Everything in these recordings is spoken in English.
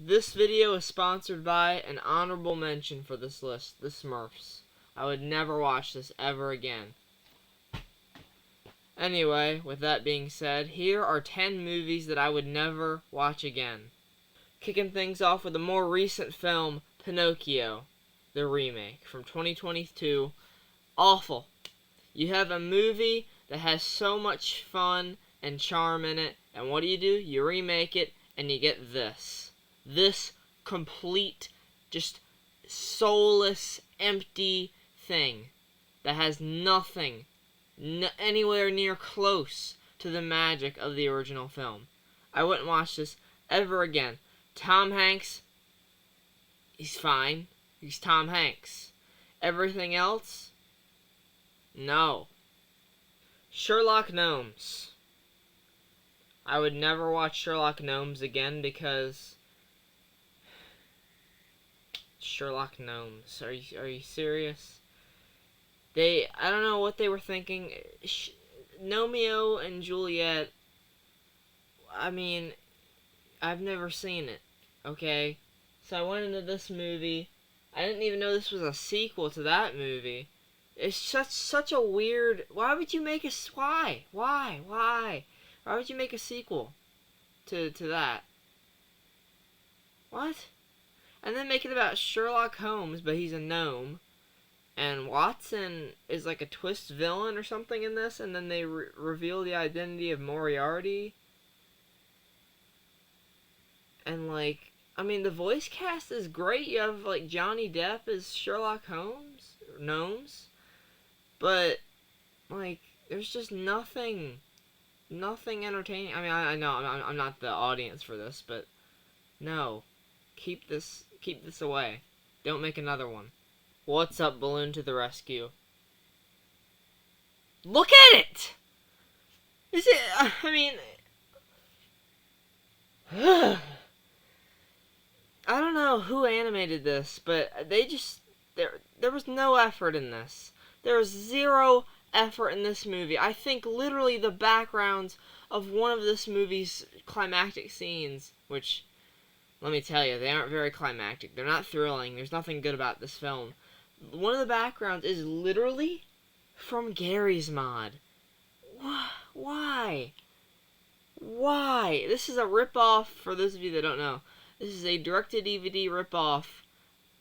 This video is sponsored by an honorable mention for this list, The Smurfs. I would never watch this ever again. Anyway, with that being said, here are 10 movies that I would never watch again. Kicking things off with a more recent film, Pinocchio, the remake from 2022. Awful. You have a movie that has so much fun and charm in it, and what do? You remake it, and you get this. This complete, just soulless, empty thing that has nothing anywhere near close to the magic of the original film. I wouldn't watch this ever again. Tom Hanks, he's fine. He's Tom Hanks. Everything else, no. Sherlock Gnomes. I would never watch Sherlock Gnomes again because Sherlock Gnomes. Are you serious? I don't know what they were thinking. Romeo and Juliet, I mean, I've never seen it, okay? So I went into this movie. I didn't even know this was a sequel to that movie. It's such a weird... Why would you make a... Why? Why would you make a sequel to that? What? And then make it about Sherlock Holmes, but he's a gnome. And Watson is like a twist villain or something in this, and then they reveal the identity of Moriarty. And like, I mean, the voice cast is great. You have like Johnny Depp as Sherlock Holmes, Gnomes. But, like, there's just nothing entertaining. I mean, I know I'm not the audience for this, but no, keep this away. Don't make another one. What's Up, Balloon to the Rescue? Look at it! Is it? I mean, I don't know who animated this, but there was no effort in this. There was zero effort in this movie. I think literally the backgrounds of one of this movie's climactic scenes, which, let me tell you, they aren't very climactic. They're not thrilling. There's nothing good about this film. One of the backgrounds is literally from Garry's Mod. Why? Why? This is a ripoff, for those of you that don't know. This is a direct-to-DVD ripoff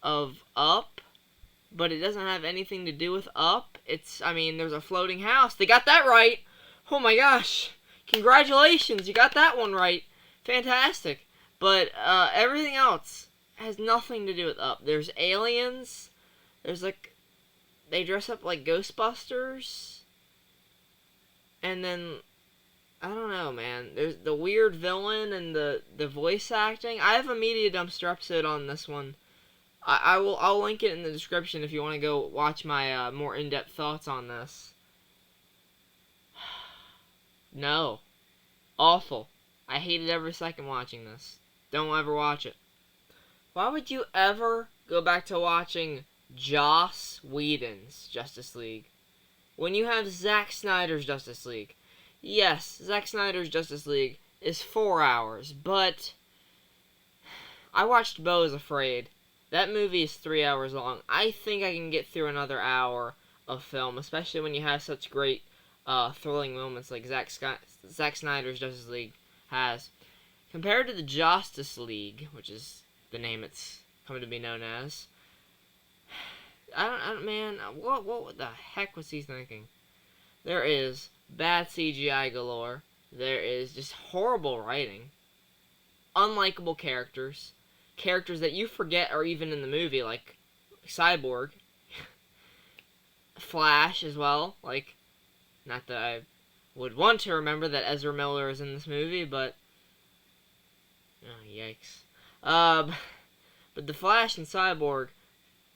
of Up, but it doesn't have anything to do with Up. There's a floating house. They got that right. Oh my gosh. Congratulations, you got that one right. Fantastic. But everything else has nothing to do with Up. There's aliens. There's like, they dress up like Ghostbusters. And then, I don't know, man. There's the weird villain and the voice acting. I have a media dumpster episode on this one. I'll link it in the description if you want to go watch my more in-depth thoughts on this. No. Awful. I hated every second watching this. Don't ever watch it. Why would you ever go back to watching Joss Whedon's Justice League when you have Zack Snyder's Justice League? Yes, Zack Snyder's Justice League is 4 hours, but I watched Beau is Afraid. That movie is 3 hours long. I think I can get through another hour of film, especially when you have such great, thrilling moments like Zack Snyder's Justice League has. Compared to the Justice League, which is the name it's come to be known as, man, what the heck was he thinking? There is bad CGI galore. There is just horrible writing. Unlikable characters. Characters that you forget are even in the movie, like Cyborg. Flash as well. Like, not that I would want to remember that Ezra Miller is in this movie, but oh, yikes. But the Flash and Cyborg,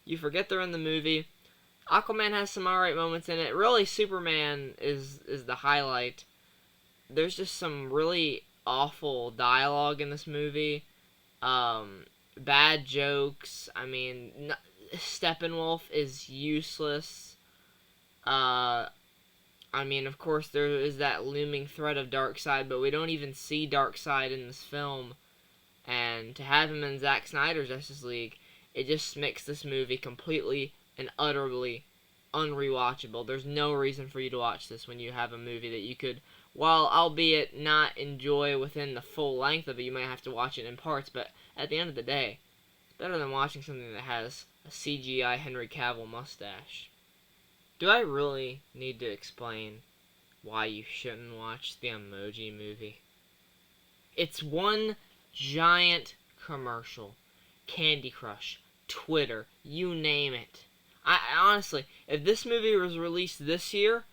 you forget they're in the movie. Aquaman has some alright moments in it. Really, Superman is the highlight. There's just some really awful dialogue in this movie. Bad jokes. I mean, Steppenwolf is useless. Of course, there is that looming threat of Darkseid, but we don't even see Darkseid in this film. And to have him in Zack Snyder's Justice League, it just makes this movie completely and utterly unrewatchable. There's no reason for you to watch this when you have a movie that you could, while albeit not enjoy within the full length of it, you might have to watch it in parts, but at the end of the day, it's better than watching something that has a CGI Henry Cavill mustache. Do I really need to explain why you shouldn't watch the Emoji Movie? It's one giant commercial. Candy Crush, Twitter, you name it. I honestly, if this movie was released this year,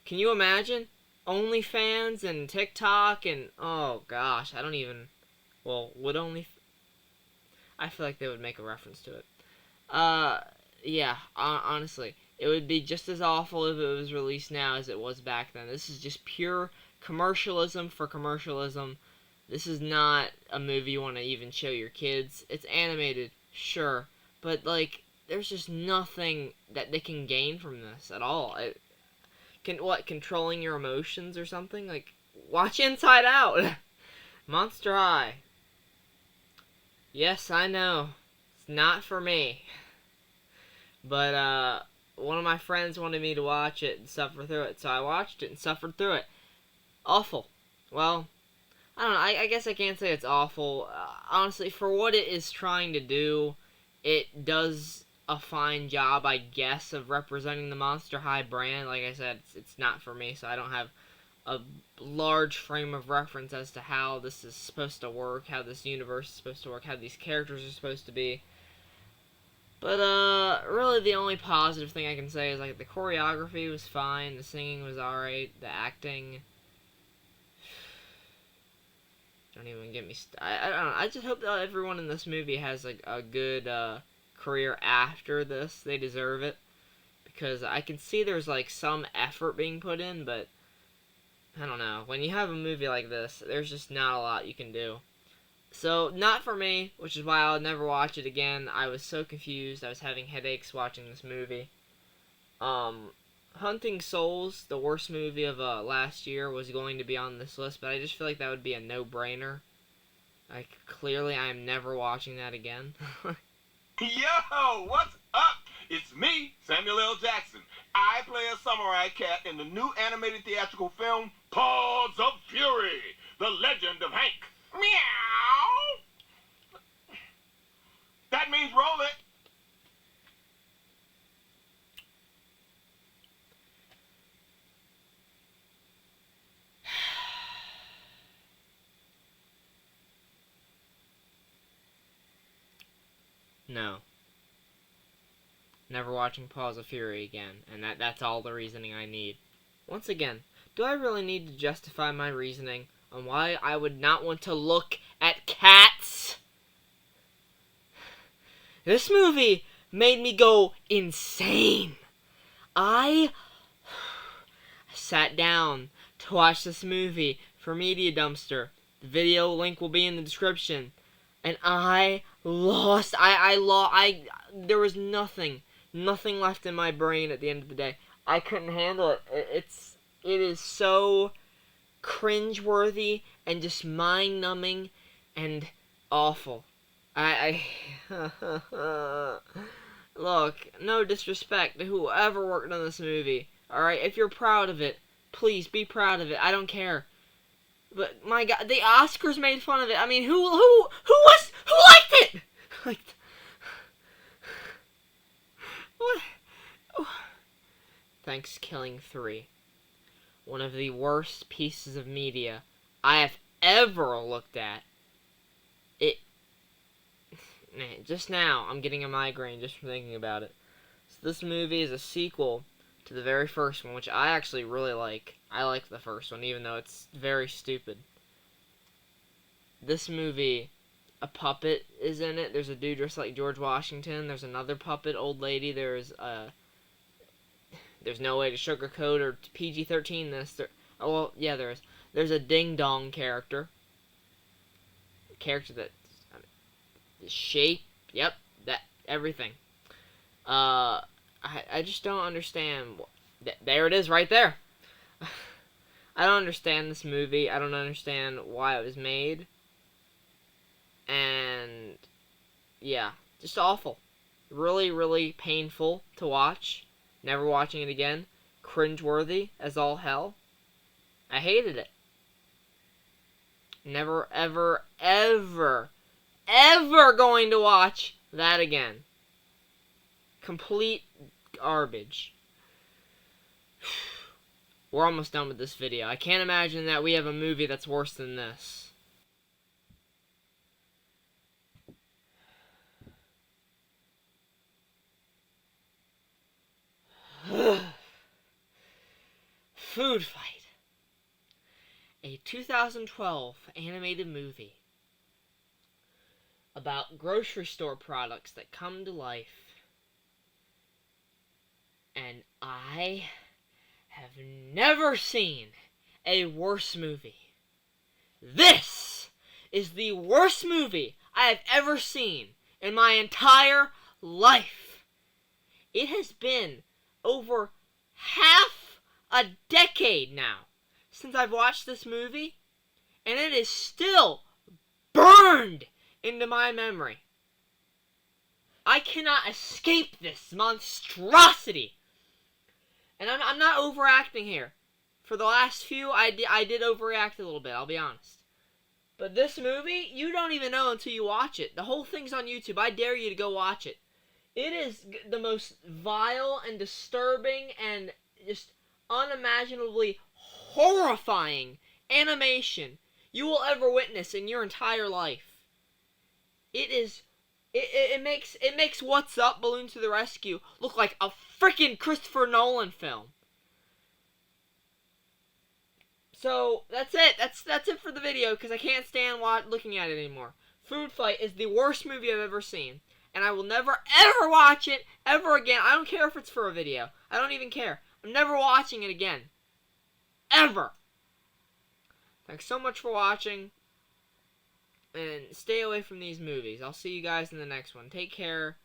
can you imagine? OnlyFans and TikTok and, oh gosh, I don't even, well, I feel like they would make a reference to it. Yeah, honestly, it would be just as awful if it was released now as it was back then. This is just pure commercialism for commercialism. This is not a movie you want to even show your kids. It's animated, sure, but, like, there's just nothing that they can gain from this at all. Controlling your emotions or something? Like, watch Inside Out! Monster High. Yes, I know. It's not for me. But, one of my friends wanted me to watch it and suffer through it, so I watched it and suffered through it. Awful. Well, I don't know, I guess I can't say it's awful. Honestly, for what it is trying to do, it does a fine job, I guess, of representing the Monster High brand. Like I said, it's not for me, so I don't have a large frame of reference as to how this is supposed to work, how this universe is supposed to work, how these characters are supposed to be. But, really the only positive thing I can say is, like, the choreography was fine, the singing was alright, the acting... Don't even get me I don't know, I just hope that everyone in this movie has, like, a good, career after this. They deserve it. Because I can see there's, like, some effort being put in, but... I don't know. When you have a movie like this, there's just not a lot you can do. So, not for me, which is why I'll never watch it again. I was so confused. I was having headaches watching this movie. Hunting Souls, the worst movie of last year, was going to be on this list, but I just feel like that would be a no-brainer. Like, clearly I am never watching that again. Yo, what's up? It's me, Samuel L. Jackson. I play a samurai cat in the new animated theatrical film, Paws of Fury, The Legend of Hank. Meow! That means roll it. No. Never watching Paws of Fury again, and that's all the reasoning I need. Once again, do I really need to justify my reasoning on why I would not want to look at cats? This movie made me go insane. I sat down to watch this movie for Media Dumpster. The video link will be in the description. And I lost, there was nothing left in my brain at the end of the day. I couldn't handle it. It is so cringeworthy and just mind-numbing and awful. Look, no disrespect to whoever worked on this movie. Alright, if you're proud of it, please be proud of it. I don't care. But my God, the Oscars made fun of it. I mean, who liked it? Like, what? Thanksgiving 3, one of the worst pieces of media I have ever looked at. Just now, I'm getting a migraine just from thinking about it. So this movie is a sequel to the very first one, which I actually really like. I like the first one, even though it's very stupid. This movie, a puppet is in it. There's a dude dressed like George Washington. There's another puppet old lady. There's no way to sugarcoat or PG-13 this. Oh, well, yeah, there is. There's a ding-dong character. A character that... shape, yep, that, everything. I just don't understand. There it is, right there. I don't understand this movie. I don't understand why it was made. And yeah, just awful. Really, really painful to watch. Never watching it again. Cringeworthy as all hell. I hated it. Never, ever, ever, ever going to watch that again. Complete garbage. We're almost done with this video. I can't imagine that we have a movie that's worse than this. Food Fight. A 2012 animated movie about grocery store products that come to life. And I have never seen a worse movie. This is the worst movie I have ever seen in my entire life. It has been over half a decade now since I've watched this movie, and it is still burned into my memory. I cannot escape this monstrosity. And I'm not overacting here. For the last few, I did overreact a little bit, I'll be honest. But this movie, you don't even know until you watch it. The whole thing's on YouTube. I dare you to go watch it. It is the most vile and disturbing and just unimaginably horrifying animation you will ever witness in your entire life. It makes What's Up, Balloon to the Rescue look like a freaking Christopher Nolan film. So that's it. That's it for the video because I can't stand looking at it anymore. Food Fight is the worst movie I've ever seen, and I will never ever watch it ever again. I don't care if it's for a video. I don't even care. I'm never watching it again. Ever. Thanks so much for watching. And stay away from these movies. I'll see you guys in the next one. Take care.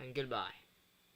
And goodbye.